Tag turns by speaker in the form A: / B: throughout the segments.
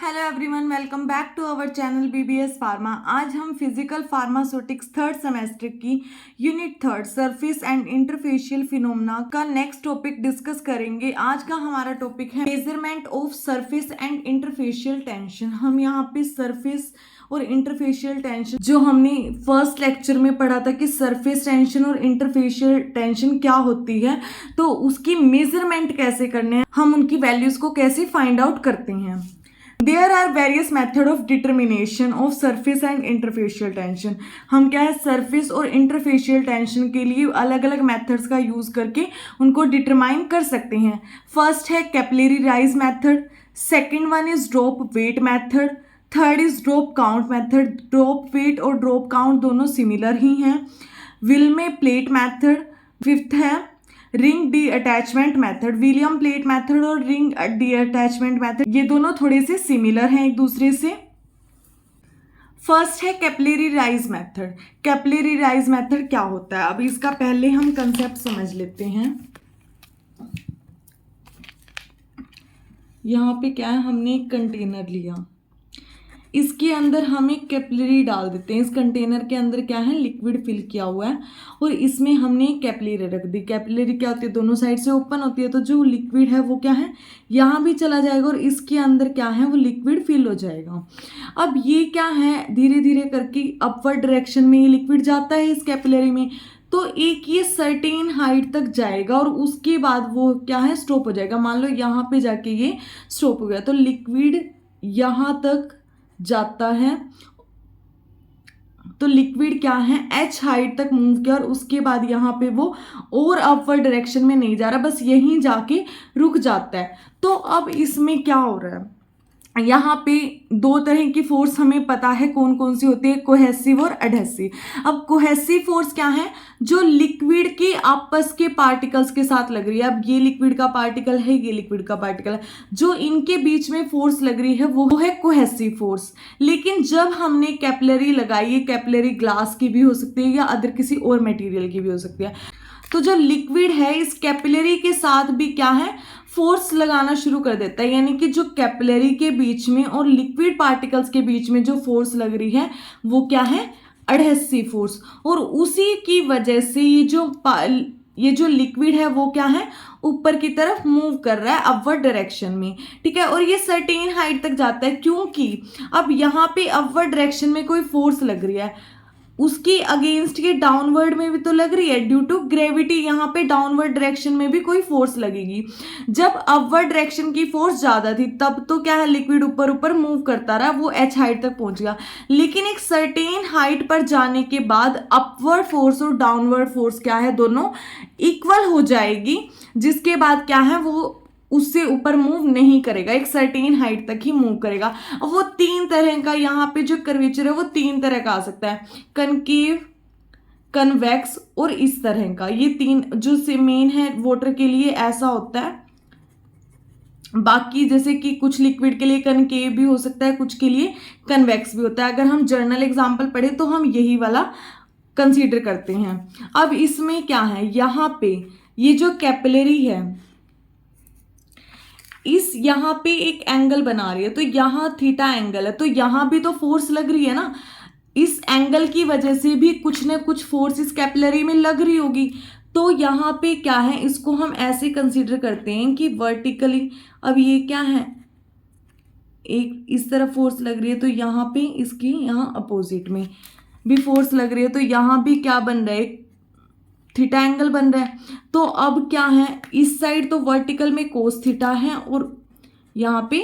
A: Hello everyone, welcome back to our channel BBS pharma. आज हम physical pharmaceutics third semester की unit third surface and interfacial phenomena का next topic discuss करेंगे। आज का हमारा टॉपिक है measurement of surface and interfacial tension. हम यहाँ पे सरफेस और इंटरफेशियल टेंशन जो हमने फर्स्ट लेक्चर में पढ़ा था कि सरफेस टेंशन और इंटरफेशियल टेंशन क्या होती है, तो उसकी मेजरमेंट कैसे करने हैं, हम उनकी वैल्यूज को कैसे फाइंड आउट करते हैं। There are various method of determination of surface and interfacial tension। हम क्या है सरफेस और इंटरफेशियल टेंशन के लिए अलग अलग मेथड्स का यूज करके उनको डिटरमाइन कर सकते हैं। फर्स्ट है capillary rise method, second one is drop weight method, third is drop count method. Drop weight और ड्रॉप काउंट दोनों सिमिलर ही हैं। विल्मे प्लेट मेथड, फिफ्थ है ring detachment method. Wilhelmy plate method और ring detachment method ये दोनों थोड़े से सिमिलर हैं एक दूसरे से। फर्स्ट है capillary rise method. Capillary rise method क्या होता है, अब इसका पहले हम कंसेप्ट समझ लेते हैं। यहाँ पे क्या है, हमने एक कंटेनर लिया, इसके अंदर हम एक कैपिलरी डाल देते हैं। इस कंटेनर के अंदर क्या है, लिक्विड फिल किया हुआ है और इसमें हमने कैपिलरी रख दी। कैपिलरी क्या होती है, दोनों साइड से ओपन होती है, तो जो लिक्विड है वो क्या है यहाँ भी चला जाएगा और इसके अंदर क्या है वो लिक्विड फिल हो जाएगा। अब ये क्या है, धीरे धीरे करके अपवर्ड डायरेक्शन में ये लिक्विड जाता है इस कैपिलरी में, तो एक ये सर्टेन हाइट तक जाएगा और उसके बाद वो क्या है स्टॉप हो जाएगा। मान लो यहाँ पे जाके ये स्टॉप हो गया, तो लिक्विड यहाँ तक जाता है, तो लिक्विड क्या है h हाइट तक मूव किया और उसके बाद यहाँ पे वो और अपवर्ड डायरेक्शन में नहीं जा रहा, बस यहीं जाके रुक जाता है। तो अब इसमें क्या हो रहा है, यहाँ पे दो तरह की फोर्स हमें पता है कौन कौन सी होती है, कोहेसिव और एडहेसिव। अब कोहेसिव फोर्स क्या है, जो लिक्विड के आपस के पार्टिकल्स के साथ लग रही है। अब ये लिक्विड का पार्टिकल है, ये लिक्विड का पार्टिकल है, जो इनके बीच में फोर्स लग रही है वो है कोहेसिव फोर्स। लेकिन जब हमने कैपिलरी लगाई है, कैपिलरी ग्लास की भी हो सकती है या अदर किसी और मटेरियल की भी हो सकती है, तो जो लिक्विड है इस कैपिलरी के साथ भी क्या है फोर्स लगाना शुरू कर देता है। यानी कि जो कैपिलरी के बीच में और लिक्विड पार्टिकल्स के बीच में जो फोर्स लग रही है वो क्या है एडहेसिव फोर्स। और उसी की वजह से ये जो लिक्विड है वो क्या है ऊपर की तरफ मूव कर रहा है अपवर्ड डायरेक्शन में, ठीक है। और ये सर्टेन हाइट तक जाता है, क्योंकि अब यहाँ पे अपवर्ड डायरेक्शन में कोई फोर्स लग रही है, उसके अगेंस्ट ये डाउनवर्ड में भी तो लग रही है, ड्यू टू ग्रेविटी यहाँ पे डाउनवर्ड डायरेक्शन में भी कोई फोर्स लगेगी। जब अपवर्ड डायरेक्शन की फोर्स ज्यादा थी तब तो क्या है लिक्विड ऊपर ऊपर मूव करता रहा, वो h हाइट तक पहुंच गया। लेकिन एक सर्टेन हाइट पर जाने के बाद अपवर्ड फोर्स और डाउनवर्ड फोर्स क्या है दोनों इक्वल हो जाएगी, जिसके बाद क्या है वो उससे ऊपर मूव नहीं करेगा, एक सर्टेन हाइट तक ही मूव करेगा। अब वो तीन तरह का यहाँ पे जो कर्वेचर है वो तीन तरह का आ सकता है, कनकेव, कन्वेक्स और इस तरह का। ये तीन जो से मेन है वाटर के लिए ऐसा होता है। बाकी जैसे कि कुछ लिक्विड के लिए कनकेव भी हो सकता है, कुछ के लिए कन्वेक्स भी होता है। अगर हम जर्नल एग्जाम्पल पढ़े तो हम यही वाला कंसीडर करते हैं। अब इसमें क्या है, यहाँ पे ये जो कैपिलरी है इस यहाँ पे एक एंगल बना रही है, तो यहाँ थीटा एंगल है, तो यहाँ भी तो फोर्स लग रही है ना, इस एंगल की वजह से भी कुछ ना कुछ फोर्स इस कैपिलरी में लग रही होगी। तो यहाँ पे क्या है, इसको हम ऐसे कंसीडर करते हैं कि वर्टिकली, अब ये क्या है एक इस तरफ फोर्स लग रही है, तो यहाँ पे इसकी यहाँ अपोजिट में भी फोर्स लग रही है, तो यहाँ भी क्या बन रहा है थीटा एंगल बन रहा है। तो अब क्या है, इस साइड तो वर्टिकल में कोस थीटा है और यहाँ पे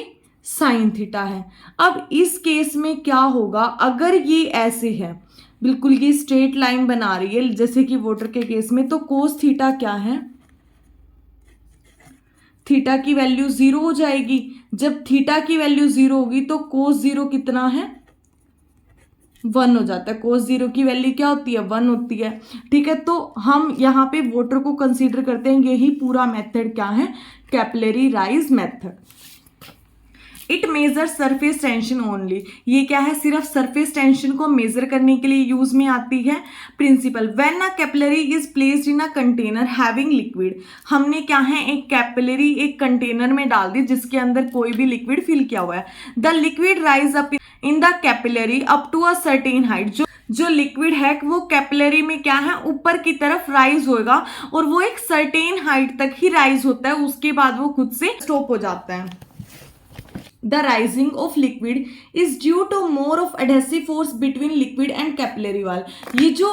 A: साइन थीटा है। अब इस केस में क्या होगा, अगर ये ऐसे है बिल्कुल ये स्ट्रेट लाइन बना रही है जैसे कि वाटर के केस में, तो कोस थीटा क्या है, थीटा की वैल्यू 0 हो जाएगी। जब थीटा की वैल्यू 0 होगी तो कोस 0 कितना है 1 हो जाता है। कोस 0 की वैल्यू क्या होती है 1 होती है, ठीक है। तो हम यहाँ पे वाटर को कंसीडर करते हैं, यही पूरा मेथड क्या है capillary rise method. It measure surface tension only, ये क्या है, सिर्फ सरफेस टेंशन को मेजर करने के लिए यूज में आती है। Principle, when a capillary is placed in a container having liquid, हमने क्या है एक कैपिलरी एक कंटेनर में डाल दी जिसके अंदर कोई भी लिक्विड फिल किया हुआ है। The liquid rise up in the capillary up to a certain height, जो लिक्विड है वो कैपिलरी में क्या है ऊपर की तरफ राइज होगा और वो एक सर्टेन हाइट तक ही राइज होता है, उसके बाद वो खुद से स्टॉप हो जाता है। The rising of liquid is due to more of adhesive force between liquid and capillary wall, ये जो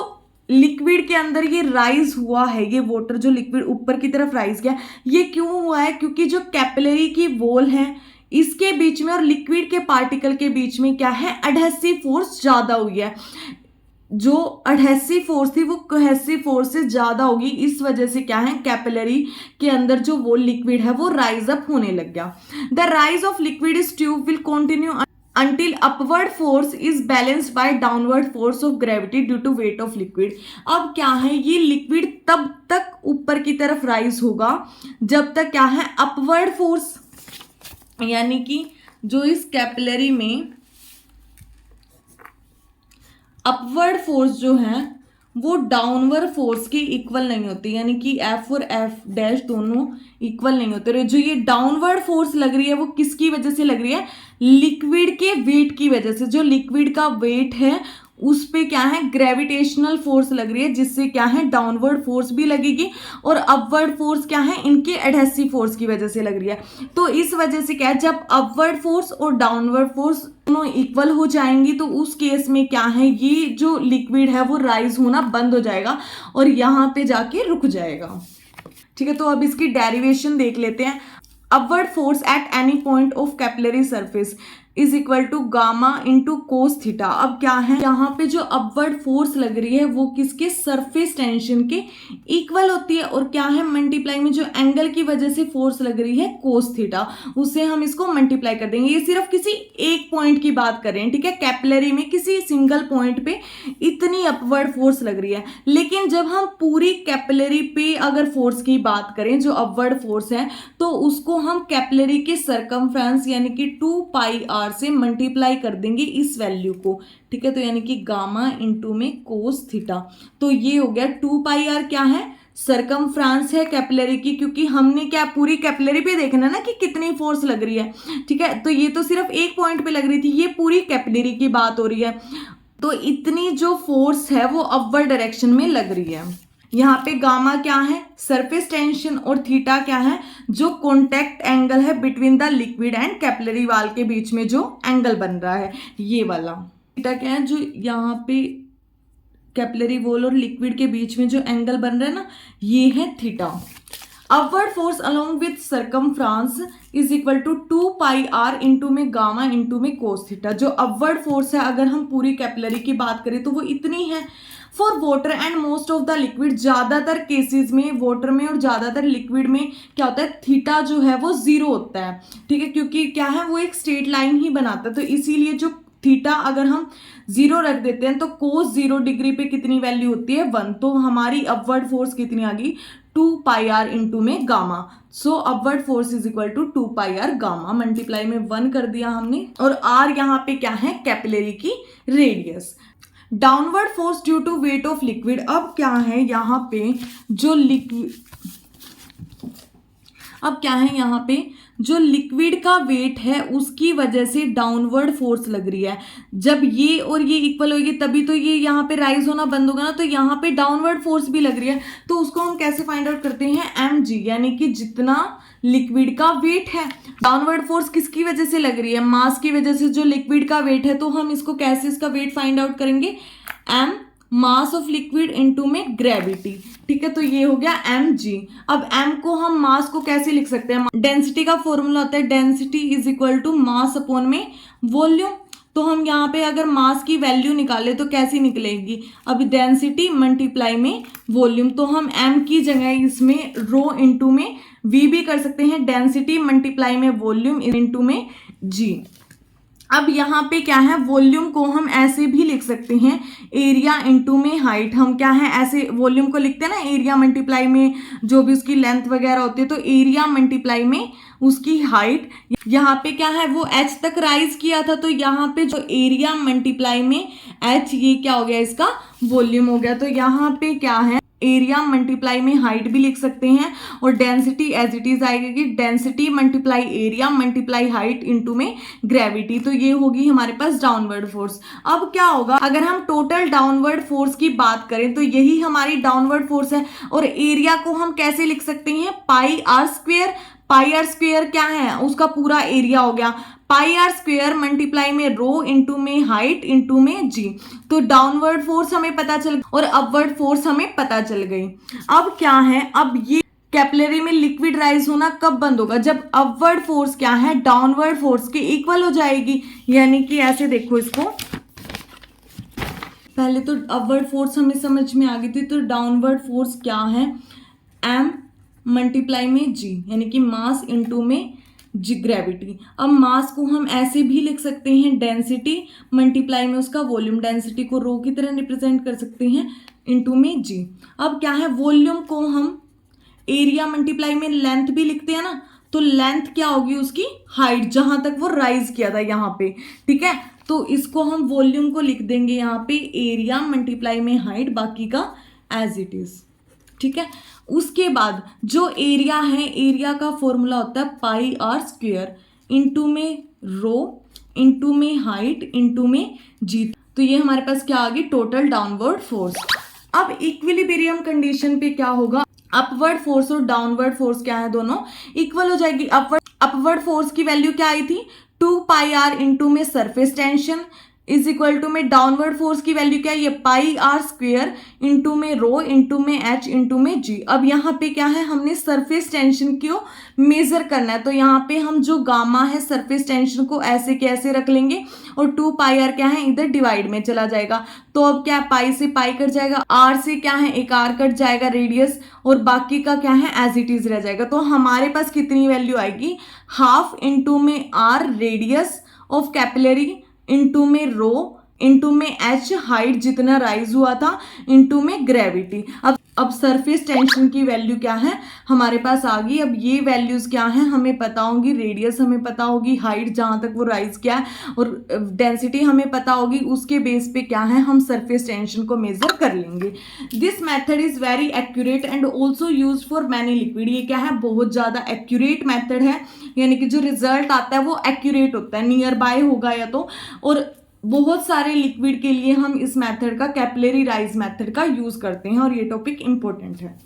A: लिक्विड के अंदर ये राइज हुआ है, ये वाटर जो लिक्विड ऊपर की तरफ राइज गया, ये क्यों हुआ है, क्योंकि जो कैपिलरी की वॉल है इसके बीच में और लिक्विड के पार्टिकल के बीच में क्या है एडहेसिव फोर्स ज्यादा हुई है, जो एडहेसिव फोर्स थी वो कोहेसिव फोर्स से ज्यादा होगी, इस वजह से क्या है कैपिलरी के अंदर जो वो लिक्विड है वो राइज अप होने लग गया। The rise of liquid is tube will continue until upward force is balanced by downward force of gravity due to weight of liquid। अब क्या है ये लिक्विड तब तक ऊपर की तरफ राइज होगा जब तक क्या है अपवर्ड फोर्स, यानी कि जो इस कैपिलरी में अपवर्ड फोर्स जो है वो डाउनवर्ड फोर्स के इक्वल नहीं होती, यानी कि एफ और एफ डैश दोनों इक्वल नहीं होते। और जो ये डाउनवर्ड फोर्स लग रही है वो किसकी वजह से लग रही है, लिक्विड के वेट की वजह से। जो लिक्विड का वेट है उस पे क्या है ग्रेविटेशनल फोर्स लग रही है, जिससे क्या है डाउनवर्ड फोर्स भी लगेगी और अपवर्ड फोर्स क्या है इनके एडहेसिव फोर्स की वजह से लग रही है। तो इस वजह से क्या है जब अपवर्ड फोर्स और डाउनवर्ड फोर्स दोनों इक्वल हो जाएंगी तो उस केस में क्या है ये जो लिक्विड है वो राइज होना बंद हो जाएगा और यहाँ पे जाके रुक जाएगा। ठीक है, तो अब इसकी डेरिवेशन देख लेते हैं। Upward force at any point of capillary surface is equal to gamma into cos theta. अब क्या है यहाँ पे जो अपवर्ड फोर्स लग रही है वो किसके सरफेस टेंशन के इक्वल होती है और क्या है मल्टीप्लाई में जो एंगल की वजह से फोर्स लग रही है कोस थीटा, उससे हम इसको मल्टीप्लाई कर देंगे। ये सिर्फ किसी एक पॉइंट की बात कर रहे हैं, ठीक है, कैपिलरी में किसी सिंगल पॉइंट पे इतनी अपवर्ड फोर्स लग रही है। लेकिन जब हम पूरी कैपिलरी पे अगर फोर्स की बात करें जो अपवर्ड फोर्स है तो उसको हम कैपिलरी के सरकमफ्रेंस यानी कि 2πr से मल्टीप्लाई कर देंगे इस वैल्यू को। ठीक है, तो यानी कि गामा इंटू में कोस थीटा, तो ये हो गया 2πr क्या है सरकमफ्रेंस है कैपिलरी की, क्योंकि हमने क्या पूरी कैपिलरी पे देखना ना कि कितनी फोर्स लग रही है। ठीक है, तो ये तो सिर्फ एक पॉइंट पे लग रही थी, ये पूरी कैपिलरी की बात हो रही है, तो इतनी जो फोर्स है वो अपवर्ड डायरेक्शन में लग रही है। यहाँ पे गामा क्या है सरफेस टेंशन और थीटा क्या है जो कॉन्टैक्ट एंगल है between the liquid and capillary wall के बीच में जो एंगल बन रहा है ये वाला। थीटा क्या है जो यहाँ पे कैपिलरी वॉल और लिक्विड के बीच में जो एंगल बन रहा है ना ये है theta. Upward force along with circumference is equal to 2πr into में गामा इंटू में कोस थीटा। जो अपवर्ड फोर्स है अगर हम पूरी कैपिलरी की बात करें तो वो इतनी है। For water and most of the liquid, ज्यादातर केसेस में वाटर में और ज्यादातर लिक्विड में क्या होता है थीटा जो है वो 0 होता है। ठीक है, क्योंकि क्या है वो एक स्ट्रेट लाइन ही बनाता है, तो इसीलिए जो थीटा अगर हम 0 रख देते हैं तो कोस 0 डिग्री पे कितनी वैल्यू होती है 1, तो हमारी अपवर्ड फोर्स कितनी आ गई 2πr इंटू में gamma. So upward force is equal to 2πr gamma, multiply में 1 कर दिया हमने और r यहाँ पे क्या है कैपिलरी की radius. Downward force due to weight of liquid, अब क्या है यहाँ पे जो लिक्विड का वेट है उसकी वजह से डाउनवर्ड फोर्स लग रही है। जब ये और ये इक्वल होगी तभी तो ये यहाँ पे राइज होना बंद होगा ना, तो यहाँ पे डाउनवर्ड फोर्स भी लग रही है। तो उसको हम कैसे फाइंड आउट करते हैं mg, यानी कि जितना लिक्विड का वेट है। डाउनवर्ड फोर्स किसकी वजह से लग रही है मास की वजह से जो लिक्विड का वेट है, तो हम इसको कैसे इसका वेट फाइंड आउट करेंगे m mass of liquid into में ग्रेविटी। ठीक है, तो ये हो गया mg। अब m को हम मास को कैसे लिख सकते हैं, डेंसिटी का फॉर्मूला होता है density is equal to mass upon में वॉल्यूम। तो हम यहाँ पे अगर मास की वैल्यू निकाले तो कैसी निकलेगी, अब डेंसिटी मल्टीप्लाई में वॉल्यूम, तो हम m की जगह इसमें रो इंटू में v भी कर सकते हैं, डेंसिटी मल्टीप्लाई में वॉल्यूम इंटू में g। अब यहाँ पे क्या है, वॉल्यूम को हम ऐसे भी लिख सकते हैं, एरिया इनटू में हाइट। हम क्या है ऐसे वॉल्यूम को लिखते हैं ना, एरिया मल्टीप्लाई में जो भी उसकी लेंथ वगैरह होती है, तो एरिया मल्टीप्लाई में उसकी हाइट। यहाँ पे क्या है, वो h तक राइज किया था, तो यहाँ पे जो एरिया मल्टीप्लाई में h, ये क्या हो गया, इसका वॉल्यूम हो गया। तो यहाँ पे क्या है, एरिया मल्टीप्लाई में हाइट भी लिख सकते हैं, और डेंसिटी एज इट इज आएगी कि density multiply area multiply height into में ग्रेविटी। तो ये होगी हमारे पास डाउनवर्ड फोर्स। अब क्या होगा, अगर हम टोटल डाउनवर्ड फोर्स की बात करें तो यही हमारी डाउनवर्ड फोर्स है, और एरिया को हम कैसे लिख सकते हैं, pi r square. Pi r square क्या है, उसका पूरा एरिया हो गया, पाई आर स्क्वेयर मल्टीप्लाई में रो इंटू में हाइट इंटू में जी। तो डाउनवर्ड फोर्स हमें पता चल और अपवर्ड फोर्स हमें पता चल गई। अब क्या है, अब ये कैपिलरी में लिक्विड राइज होना कब बंद होगा, जब अपवर्ड फोर्स क्या है, डाउनवर्ड फोर्स के इक्वल हो जाएगी। यानी कि ऐसे देखो इसको, पहले तो अपवर्ड फोर्स हमें समझ में आ गई थी, तो डाउनवर्ड फोर्स क्या है, m मल्टीप्लाई में g, यानी कि मास इंटू में जी ग्रेविटी। अब मास को हम ऐसे भी लिख सकते हैं, डेंसिटी मल्टीप्लाई में उसका वॉल्यूम, डेंसिटी को रो की तरह रिप्रेजेंट कर सकते हैं इंटू में जी। अब क्या है, वॉल्यूम को हम एरिया मल्टीप्लाई में लेंथ भी लिखते हैं ना, तो लेंथ क्या होगी, उसकी हाइट, जहां तक वो राइज किया था यहाँ पे, ठीक है। तो इसको हम वॉल्यूम को लिख देंगे यहाँ पे एरिया मल्टीप्लाई में हाइट, बाकी का एज इट इज, ठीक है। उसके बाद जो एरिया है, एरिया का फॉर्मूला होता है पाई आर स्क्वेयर इंटू में रो इंटू में हाइट इंटू में जी। तो ये हमारे पास क्या आ गई, टोटल डाउनवर्ड फोर्स। अब इक्विलिब्रियम कंडीशन पे क्या होगा, अपवर्ड फोर्स और डाउनवर्ड फोर्स क्या है, दोनों इक्वल हो जाएगी। अपवर्ड फोर्स की वैल्यू क्या आई थी, 2 पाई आर इंटू में surface tension is equal to में डाउनवर्ड फोर्स की वैल्यू क्या है, ये पाई आर स्क्वेयर इंटू में रो इंटू में एच इंटू में जी। अब यहाँ पे क्या है, हमने सरफेस टेंशन को मेजर करना है, तो यहाँ पे हम जो गामा है सरफेस टेंशन को ऐसे कैसे रख लेंगे, और 2 पाई आर क्या है, इधर डिवाइड में चला जाएगा। तो अब क्या, पाई से पाई कट जाएगा, आर से क्या है, एक आर कट जाएगा रेडियस, और बाकी का क्या है एज इट इज रह जाएगा। तो हमारे पास कितनी वैल्यू आएगी, हाफ इंटू में r radius of capillary into में रो इंटू में एच हाइट जितना राइज हुआ था इंटू में ग्रेविटी। अब सरफेस टेंशन की वैल्यू क्या है हमारे पास आ गई। अब ये वैल्यूज क्या है हमें पता होगी, रेडियस हमें पता होगी, हाइट जहां तक वो राइज किया है, और डेंसिटी हमें पता होगी। उसके बेस पे क्या है, हम सरफेस टेंशन को मेजर कर लेंगे। This method is very accurate and also use for many liquid. ये क्या है, बहुत ज्यादा एक्यूरेट मेथड है, यानी कि जो रिजल्ट आता है वो एक्यूरेट होता है, नियर बाय होगा या तो। और बहुत सारे लिक्विड के लिए हम इस मेथड का, कैपिलरी राइज मेथड का यूज करते हैं, और ये टॉपिक इंपॉर्टेंट है।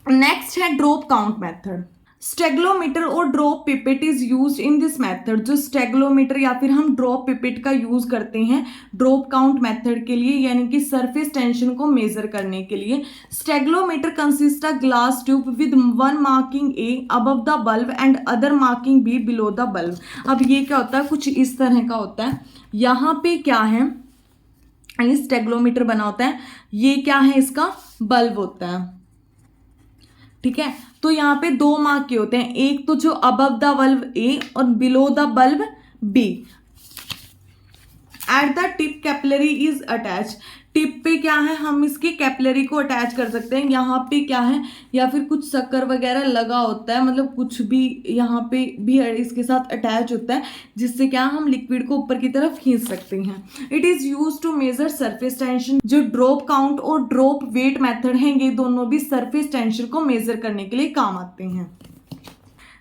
A: नेक्स्ट है ड्रॉप काउंट मेथड। स्टेगलोमीटर और drop pipette is used in this method. जो स्टेगलोमीटर या फिर हम ड्रॉप पिपेट का यूज करते हैं ड्रॉप काउंट मेथड के लिए, यानी कि सरफेस टेंशन को मेजर करने के लिए। Stalagmometer consist a glass tube with one marking A above the bulb and other marking B below the bulb. अब ये क्या होता है, कुछ इस तरह का होता है। यहाँ पे क्या है, ये स्टेगलोमीटर बना होता है, ये क्या है, इसका बल्ब होता है, ठीक है। तो यहाँ पे 2 मार्क के होते हैं, एक तो जो अबव द बल्ब ए और below the bulb B. At the tip capillary is attach. Tip पे क्या है, हम इसकी कैपिलरी को अटैच कर सकते हैं। यहाँ पे क्या है, या फिर कुछ शक्कर वगैरह लगा होता है, मतलब कुछ भी यहाँ पे भी इसके साथ अटैच होता है, जिससे क्या हम लिक्विड को ऊपर की तरफ खींच सकते हैं। It is use to measure surface tension. जो ड्रॉप काउंट और ड्रॉप वेट मेथड हैं, ये दोनों भी सरफेस टेंशन को मेजर करने के लिए काम आते हैं।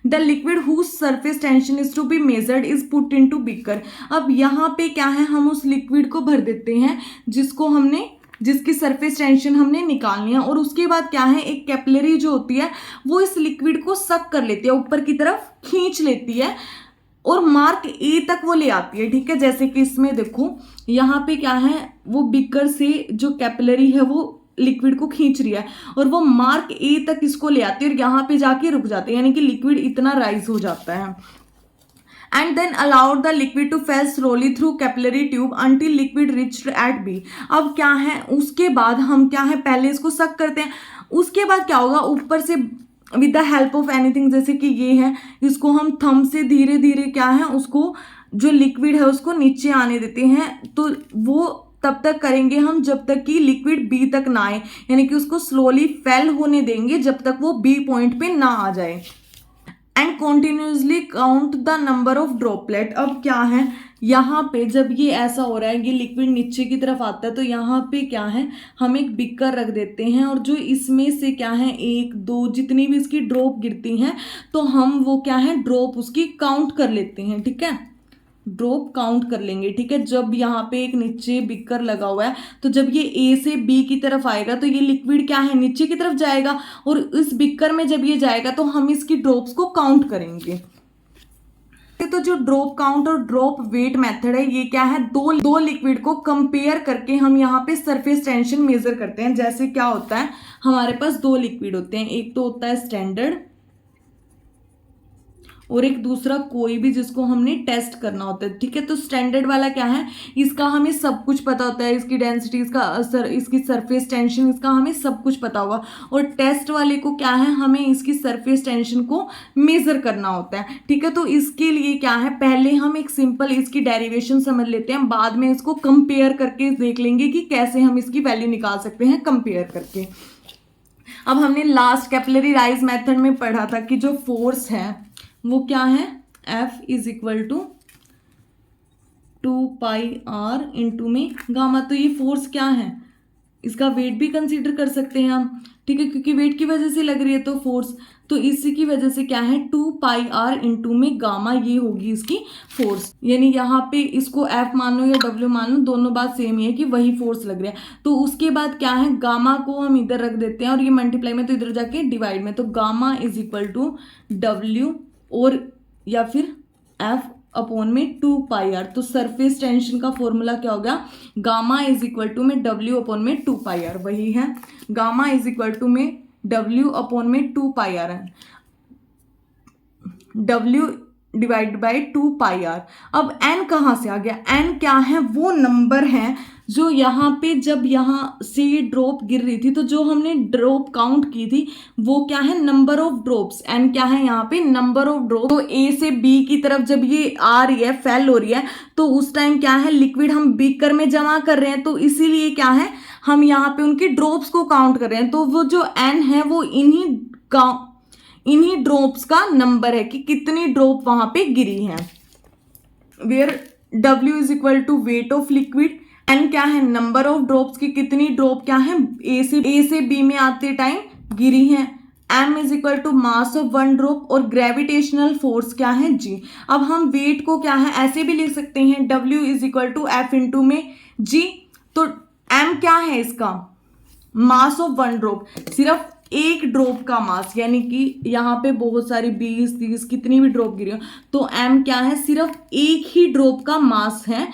A: The liquid whose surface tension is to be measured is put in to beaker. अब यहाँ पे क्या है, हम उस लिक्विड को भर देते हैं जिसकी सरफेस टेंशन हमने निकालनी है, और उसके बाद क्या है, एक कैपिलरी जो होती है वो इस लिक्विड को सक कर लेती है, ऊपर की तरफ खींच लेती है, और मार्क ए तक वो ले आती है, ठीक है। जैसे कि इसमें देखो, यहाँ पे क्या है, वो बीकर से जो कैपिलरी है वो लिक्विड को खींच रही है, और वो मार्क ए तक इसको ले आती है, और यहाँ पे जाके रुक जाते हैं, यानी कि लिक्विड इतना राइज हो जाता है। And then allowed the liquid to fell slowly through capillary tube until liquid reached at B. अब क्या है, उसके बाद हम क्या है, पहले इसको सक करते हैं, उसके बाद क्या होगा, ऊपर से with the help of anything, जैसे कि ये है, इसको हम थंब से धीरे धीरे क्या है उसको जो लिक्विड है उसको नीचे आने देते हैं, तो वो तब तक करेंगे हम जब तक कि लिक्विड बी तक ना आए, यानी कि उसको स्लोली फेल होने देंगे जब तक वो बी पॉइंट पे ना आ जाए। And continuously count the number of droplet. अब क्या है, यहाँ पे जब ये ऐसा हो रहा है कि लिक्विड नीचे की तरफ आता है, तो यहाँ पे क्या है, हम एक बिकर रख देते हैं और जो इसमें से क्या है 1 2 जितनी भी इसकी ड्रॉप गिरती हैं, तो हम वो क्या है ड्रॉप उसकी काउंट कर लेते हैं। ठीक है, ड्रॉप काउंट कर लेंगे। ठीक है, जब यहाँ पे एक नीचे बिकर लगा हुआ है, तो जब ये ए से बी की तरफ आएगा तो ये लिक्विड क्या है नीचे की तरफ जाएगा, और इस बिकर में जब ये जाएगा तो हम इसकी ड्रॉप्स को काउंट करेंगे। तो जो ड्रॉप काउंट और ड्रॉप वेट मेथड है, ये क्या है, दो लिक्विड को कंपेयर करके हम यहाँ पे सरफेस टेंशन मेजर करते हैं। जैसे क्या होता है, हमारे पास 2 लिक्विड होते हैं, एक तो होता है स्टैंडर्ड और एक दूसरा कोई भी जिसको हमने टेस्ट करना होता है। ठीक है, तो स्टैंडर्ड वाला क्या है, इसका हमें सब कुछ पता होता है, इसकी डेंसिटी, इसकी सरफेस टेंशन, इसका हमें सब कुछ पता होगा। और टेस्ट वाले को क्या है, हमें इसकी सरफेस टेंशन को मेजर करना होता है। ठीक है, तो इसके लिए क्या है, पहले हम एक सिंपल इसकी डेरिवेशन समझ लेते हैं, बाद में इसको कंपेयर करके देख लेंगे कि कैसे हम इसकी वैल्यू निकाल सकते हैं कंपेयर करके। अब हमने लास्ट कैपिलरी राइज मेथड में पढ़ा था कि जो फोर्स है वो क्या है, F is equal to 2πr into में गामा। तो ये फोर्स क्या है, इसका वेट भी कंसीडर कर सकते हैं हम। ठीक है, क्योंकि वेट की वजह से लग रही है तो फोर्स, तो इसी की वजह से क्या है 2πr इंटू में गामा, ये होगी इसकी फोर्स। यानी यहाँ पे इसको F मान लो या W मान लो, दोनों बात सेम ही है कि वही फोर्स लग रहा है। तो उसके बाद क्या है, गामा को हम इधर रख देते हैं और ये मल्टीप्लाई में तो इधर जाके डिवाइड में, तो gamma is equal to W और या फिर F अपॉन में 2πr। तो सरफेस टेंशन का फॉर्मूला क्या होगा, गामा इज इक्वल टू में W अपॉन में 2πr, वही है गामा इज इक्वल टू में W अपॉन में 2πr है, W डिवाइड बाई 2πr। अब n कहाँ से आ गया, n क्या है, वो नंबर है जो यहाँ पे जब यहाँ से ड्रॉप गिर रही थी, तो जो हमने ड्रॉप काउंट की थी वो क्या है, नंबर ऑफ ड्रॉप्स। n क्या है यहाँ पे, नंबर ऑफ ड्रॉप। तो a से b की तरफ जब ये आ रही है, फेल हो रही है, तो उस टाइम क्या है, लिक्विड हम बीकर में जमा कर रहे हैं, तो इसीलिए क्या है, हम यहाँ पे उनकी ड्रॉप्स को काउंट कर रहे हैं। तो वो जो n है वो इन्हीं ड्रॉप्स का नंबर है कि कितनी ड्रॉप वहां पे गिरी है। Where W is equal to weight of liquid, n क्या है, नंबर ऑफ ड्रॉप्स की कितनी ड्रॉप क्या है A से B में आते टाइम गिरी है, m is equal to mass of 1 drop, और ग्रेविटेशनल फोर्स क्या है G। अब हम वेट को क्या है ऐसे भी लिख सकते हैं, W is equal to F into में G। तो m क्या है इसका, मास ऑफ 1 ड्रॉप, सिर्फ एक ड्रॉप का मास, यानी कि यहाँ पे बहुत सारी 20 30 कितनी भी ड्रॉप गिरी हो, तो m क्या है, सिर्फ एक ही ड्रॉप का मास है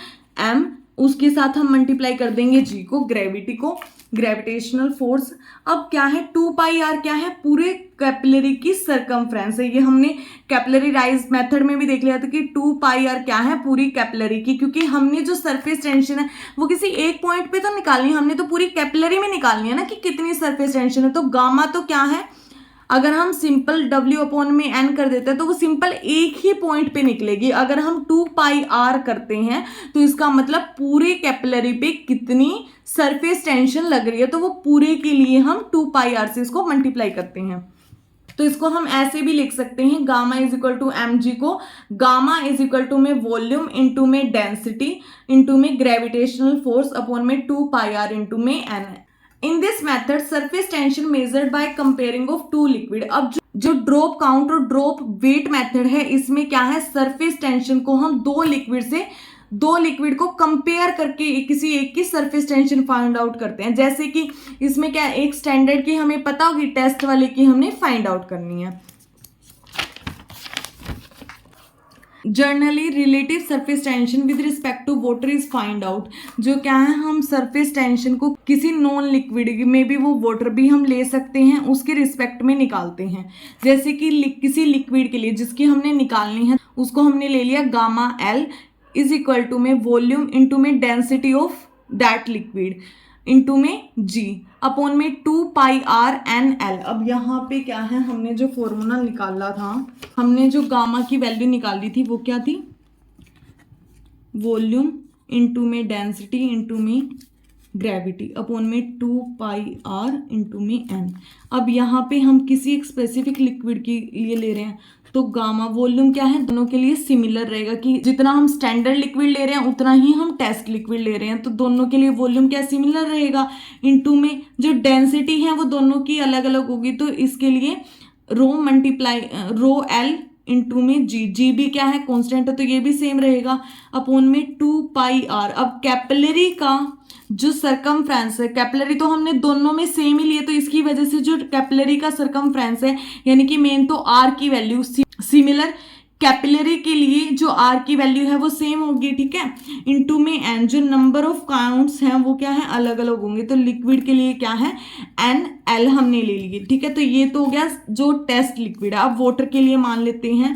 A: m। उसके साथ हम मल्टीप्लाई कर देंगे g को, ग्रेविटी को, ग्रेविटेशनल फोर्स। अब क्या है 2πr क्या है, पूरे कैपिलरी की सरकमफ्रेंस है। ये हमने कैपिलरी राइज मेथड में भी देख लिया था कि 2πr क्या है, पूरी कैपिलरी की, क्योंकि हमने जो सरफेस टेंशन है वो किसी एक पॉइंट पे तो निकालनी है, हमने तो पूरी कैपिलरी में निकालनी है ना कि कितनी सरफेस टेंशन है। तो गामा तो क्या है, अगर हम सिंपल W अपॉन में n कर देते हैं तो वो सिंपल एक ही पॉइंट पे निकलेगी। अगर हम 2πr करते हैं तो इसका मतलब पूरे कैपिलरी पे कितनी सरफेस टेंशन लग रही है, तो वो पूरे के लिए हम 2πr से इसको मल्टीप्लाई करते हैं। तो इसको हम ऐसे भी लिख सकते हैं, gamma is equal to mg को गामा इज इक्वल टू में वॉल्यूम इंटू में डेंसिटी इंटू में ग्रेविटेशनल फोर्स अपॉन में 2πr इंटू में n है। In this method surface tension measured by comparing of 2 liquid. अब जो ड्रॉप काउंट और ड्रॉप वेट मेथड है, इसमें क्या है, सरफेस टेंशन को हम 2 लिक्विड को कंपेयर करके किसी एक की सरफेस टेंशन फाइंड आउट करते हैं। जैसे कि इसमें क्या, एक स्टैंडर्ड की हमें पता होगी, टेस्ट वाले की हमने फाइंड आउट करनी है। Generally relative surface tension with respect to water is find out. जो क्या है, हम सरफेस टेंशन को किसी नॉन लिक्विड में भी, वो वाटर भी हम ले सकते हैं, उसके रिस्पेक्ट में निकालते हैं। जैसे कि किसी लिक्विड के लिए जिसकी हमने निकालनी है, उसको हमने ले लिया gamma L is equal to में वॉल्यूम इंटू में density of that liquid into में G अपॉन में 2πr NL। अब यहाँ पे क्या है, हमने जो फॉर्मूला निकाला था, हमने जो गामा की वैल्यू निकाली थी वो क्या थी, वॉल्यूम इंटू में डेंसिटी इंटू में ग्रेविटी अपॉन में 2πr इंटू में n। अब यहाँ पे हम किसी एक स्पेसिफिक लिक्विड के लिए ले रहे हैं तो गामा वॉल्यूम क्या है, दोनों के लिए सिमिलर रहेगा कि जितना हम स्टैंडर्ड लिक्विड ले रहे हैं उतना ही हम टेस्ट लिक्विड ले रहे हैं, तो दोनों के लिए वॉल्यूम क्या सिमिलर रहेगा। इनटू में जो डेंसिटी है वो दोनों की अलग अलग होगी, तो इसके लिए row multiply rho L into में जी भी क्या है कांस्टेंट है तो ये भी सेम रहेगा अपॉन में 2πr। अब कैपिलरी का जो सरकमफ्रेंस है, कैपिलरी तो हमने दोनों में सेम ही लिए तो इसकी वजह से जो कैपिलरी का सरकमफ्रेंस है यानी कि मेन तो आर की वैल्यू सिमिलर, कैपिलरी के लिए जो आर की वैल्यू है वो सेम होगी, ठीक है। इनटू में एन, जो नंबर ऑफ काउंट्स हैं वो क्या है अलग अलग होंगे, तो लिक्विड के लिए क्या है एन एल हमने ले लिए, ठीक है। तो ये तो हो गया जो टेस्ट लिक्विड है। अब वाटर के लिए मान लेते हैं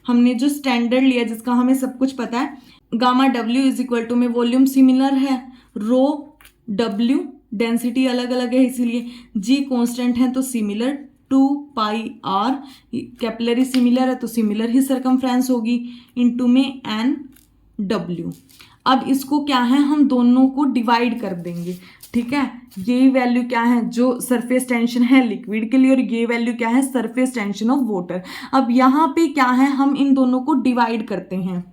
A: हमने जो स्टैंडर्ड लिया जिसका हमें सब कुछ पता है, gamma W is equal to में वॉल्यूम सिमिलर है, रो डब्ल्यू डेंसिटी अलग अलग है इसीलिए, जी कांस्टेंट है तो सिमिलर, 2πr कैपिलरी सिमिलर है तो सिमिलर ही सरकमफ्रेंस होगी, इनटू में एन डब्ल्यू। अब इसको क्या है हम दोनों को डिवाइड कर देंगे, ठीक है। ये वैल्यू क्या है जो सरफेस टेंशन है लिक्विड के लिए और ये वैल्यू क्या है सरफेस टेंशन ऑफ वाटर। अब यहाँ पे क्या है हम इन दोनों को डिवाइड करते हैं,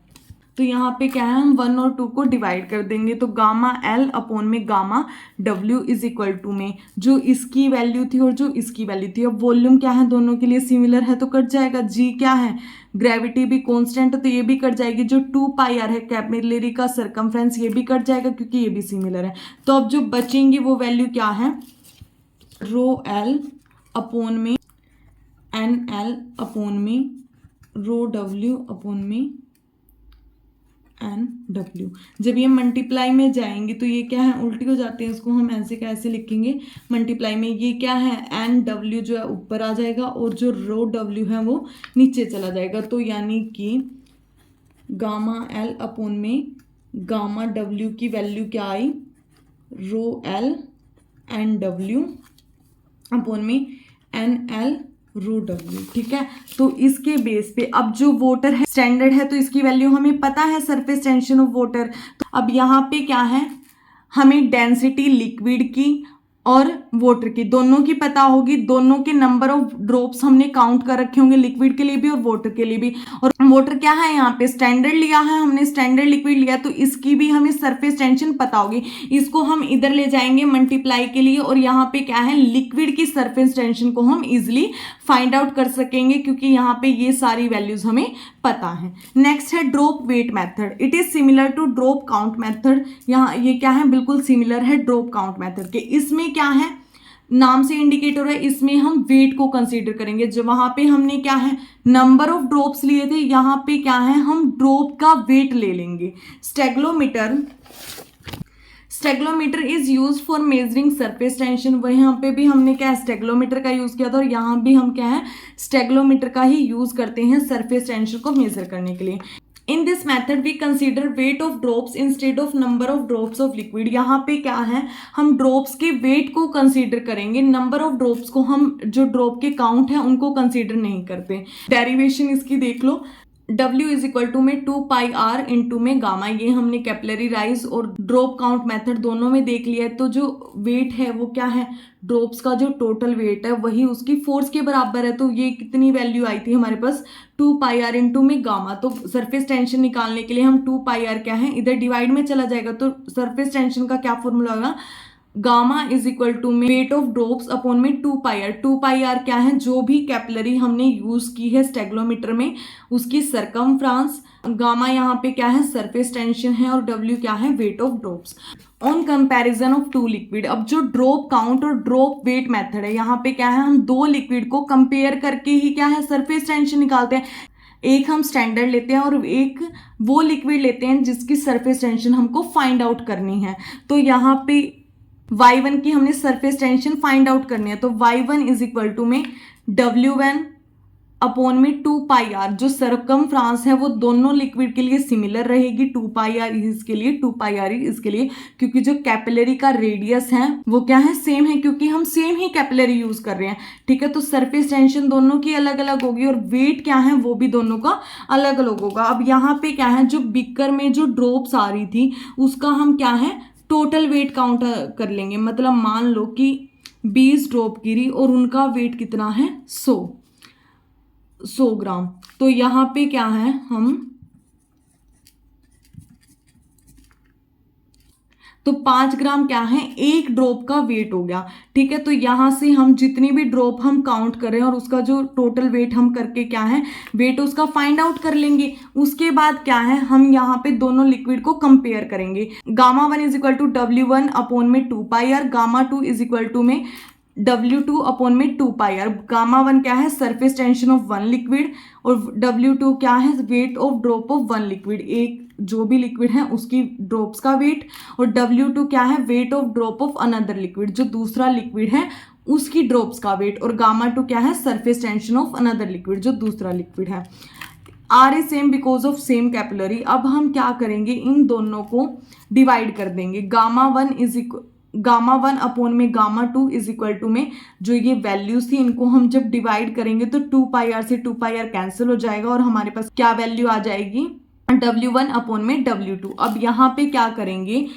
A: तो यहाँ पे क्या है हम 1 और 2 को डिवाइड कर देंगे, तो गामा एल अपॉन में gamma W is equal to में जो इसकी वैल्यू थी और जो इसकी वैल्यू थी, अब वॉल्यूम क्या है दोनों के लिए सिमिलर है तो कट जाएगा, जी क्या है ग्रेविटी भी कांस्टेंट है तो ये भी कट जाएगी, जो 2πr है कैपिलरी का सरकमफ्रेंस ये भी कट जाएगा क्योंकि ये भी सिमिलर है। तो अब जो बचेंगी वो वैल्यू क्या है, रो एल अपॉन में एन एल अपॉन में रो डब्ल्यू अपॉन में एन डब्ल्यू। जब ये मल्टीप्लाई में जाएंगे तो ये क्या है उल्टी हो जाते हैं, इसको हम ऐसे कैसे लिखेंगे मल्टीप्लाई में, ये क्या है एन डब्ल्यू जो है ऊपर आ जाएगा और जो रो डब्ल्यू है वो नीचे चला जाएगा, तो यानी कि गामा एल अपॉन में गामा डब्ल्यू की वैल्यू क्या आई, rho L N W upon में एन एल रो डब्ल्यू, ठीक है। तो इसके बेस पे अब जो वाटर है स्टैंडर्ड है तो इसकी वैल्यू हमें पता है सरफेस टेंशन ऑफ वाटर। तो अब यहाँ पे क्या है हमें डेंसिटी लिक्विड की और वाटर की दोनों की पता होगी, दोनों के नंबर ऑफ ड्रॉप्स हमने काउंट कर रखे होंगे लिक्विड के लिए भी और वाटर के लिए भी, और वाटर क्या है यहाँ पे स्टैंडर्ड लिया है हमने, स्टैंडर्ड लिक्विड लिया तो इसकी भी हमें सरफेस टेंशन पता होगी, इसको हम इधर ले जाएंगे मल्टीप्लाई के लिए और यहाँ पे क्या है लिक्विड की सरफेस टेंशन को हम इजिली फाइंड आउट कर सकेंगे क्योंकि यहाँ पे ये सारी वैल्यूज हमें पता है। नेक्स्ट है drop weight method, it is similar to drop count method. यहाँ ये क्या है बिल्कुल सिमिलर है ड्रॉप काउंट मेथड के। इसमें क्या है नाम से इंडिकेट हो रहा है, इसमें हम वेट को कंसीडर करेंगे, जो वहां पे हमने क्या है नंबर ऑफ ड्रॉप्स लिए थे यहाँ पे क्या है हम ड्रॉप का वेट ले लेंगे। Stalagmometer is use for measuring surface tension, वही यहाँ पे भी हमने क्या है स्टेगलोमीटर का यूज किया था और यहाँ भी हम क्या है स्टेगलोमीटर का ही यूज करते हैं सरफेस टेंशन को मेजर करने के लिए। In this method we consider weight of drops instead of number of drops of liquid. यहाँ पे क्या है हम ड्रॉप्स के वेट को कंसीडर करेंगे, नंबर ऑफ ड्रॉप्स को हम जो ड्रॉप के काउंट है उनको कंसीडर नहीं करते। डेरिवेशन इसकी देख लो, W इज इक्वल टू में 2πr इंटू में गामा, ये हमने कैपिलरी राइज और ड्रॉप काउंट मेथड दोनों में देख लिया है। तो जो वेट है वो क्या है ड्रॉप्स का जो टोटल वेट है वही उसकी फोर्स के बराबर है, तो ये कितनी वैल्यू आई थी हमारे पास 2πr इंटू में गामा। तो सरफेस टेंशन निकालने के लिए हम 2πr क्या है इधर डिवाइड में चला जाएगा, तो सरफेस टेंशन का क्या फॉर्मूला होगा गामा इज इक्वल टू में वेट ऑफ ड्रॉप्स अपॉन में 2πr। 2πr क्या है जो भी कैपिलरी हमने यूज की है स्टेगलोमीटर में उसकी सरकमफ्रेंस, गामा यहाँ पे क्या है सरफेस टेंशन है और W क्या है weight of drops. On comparison of two liquid, अब जो ड्रॉप काउंट और ड्रॉप वेट मेथड है यहाँ पे क्या है हम दो लिक्विड को कंपेयर करके ही क्या है सरफेस टेंशन निकालते हैं। एक हम स्टैंडर्ड लेते हैं और एक वो लिक्विड लेते हैं जिसकी सरफेस टेंशन हमको फाइंड आउट करनी है। तो यहाँ पे y1 की हमने सरफेस टेंशन फाइंड आउट करनी है, तो y1 इज इक्वल टू में W1 अपॉन में 2πr, जो सरकमफ्रांस है वो दोनों लिक्विड के लिए सिमिलर रहेगी, 2πr इसके लिए 2πr इसके लिए, क्योंकि जो कैपिलरी का रेडियस है वो क्या है, सेम है, क्योंकि हम सेम ही कैपिलरी यूज कर रहे हैं, ठीक है। तो सरफेस टेंशन दोनों की अलग अलग होगी और वेट क्या है वो भी दोनों का अलग अलग होगा। अब यहाँ पे क्या है, जो बिकर में जो ड्रॉप्स आ रही थी उसका हम क्या है टोटल वेट काउंट कर लेंगे। मतलब मान लो कि 20 ड्रॉप गिरी और उनका वेट कितना है 100 ग्राम। तो यहाँ पे क्या है, हम तो 5 ग्राम क्या है एक ड्रॉप का वेट हो गया, ठीक है। तो यहां से हम जितनी भी ड्रॉप हम काउंट करें और उसका जो टोटल वेट हम करके क्या है वेट उसका फाइंड आउट कर लेंगे। उसके बाद क्या है, हम यहाँ पे दोनों लिक्विड को कंपेयर करेंगे। Gamma 1 is equal to W1 upon में 2πr, gamma 2 is equal to में W2 अपॉन में 2πr। गामा 1 क्या है surface tension of one liquid और W2 क्या है weight of drop of one liquid, एक जो भी लिक्विड है उसकी ड्रॉप्स का वेट, और W2 क्या है weight of drop of another liquid, जो दूसरा लिक्विड है उसकी ड्रॉप्स का वेट, और गामा 2 क्या है surface tension of another liquid, जो दूसरा लिक्विड है। R is same because of same capillary. अब हम क्या करेंगे, इन दोनों को डिवाइड कर देंगे। गामा 1 अपॉन में गामा 2 इज इक्वल टू में जो ये वैल्यूज थी इनको हम जब डिवाइड करेंगे तो 2πr से 2πr कैंसिल हो जाएगा और हमारे पास क्या वैल्यू आ जाएगी W1 अपॉन में W2। अब यहाँ पे क्या करेंगे,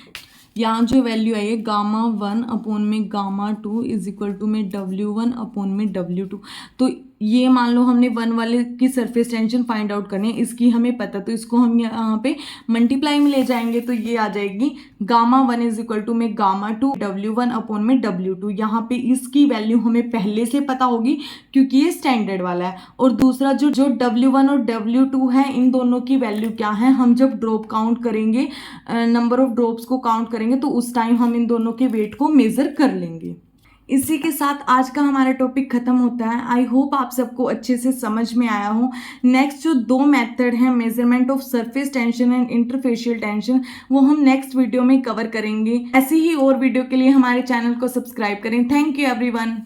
A: यहाँ जो वैल्यू आई है गामा 1 अपॉन में गामा 2 इज इक्वल टू में W1 अपॉन में W2। तो ये मान लो हमने 1 वाले की सरफेस टेंशन फाइंड आउट करनी है, इसकी हमें पता, तो इसको हम यहाँ पे मल्टीप्लाई में ले जाएंगे तो ये आ जाएगी गामा 1 इज इक्वल टू में गामा 2 W1 अपॉन में W2। यहाँ पे इसकी वैल्यू हमें पहले से पता होगी क्योंकि ये स्टैंडर्ड वाला है। और दूसरा जो W1 और W2 है इन दोनों की वैल्यू क्या है, हम जब ड्रॉप काउंट करेंगे, नंबर ऑफ ड्रॉप्स को काउंट करेंगे तो उस टाइम हम इन दोनों के वेट को मेजर कर लेंगे। इसी के साथ आज का हमारा टॉपिक खत्म होता है। आई होप आप सबको अच्छे से समझ में आया हो। नेक्स्ट जो 2 मेथड हैं measurement of surface tension and interfacial tension, वो हम नेक्स्ट वीडियो में कवर करेंगे। ऐसी ही और वीडियो के लिए हमारे चैनल को सब्सक्राइब करें। Thank you everyone.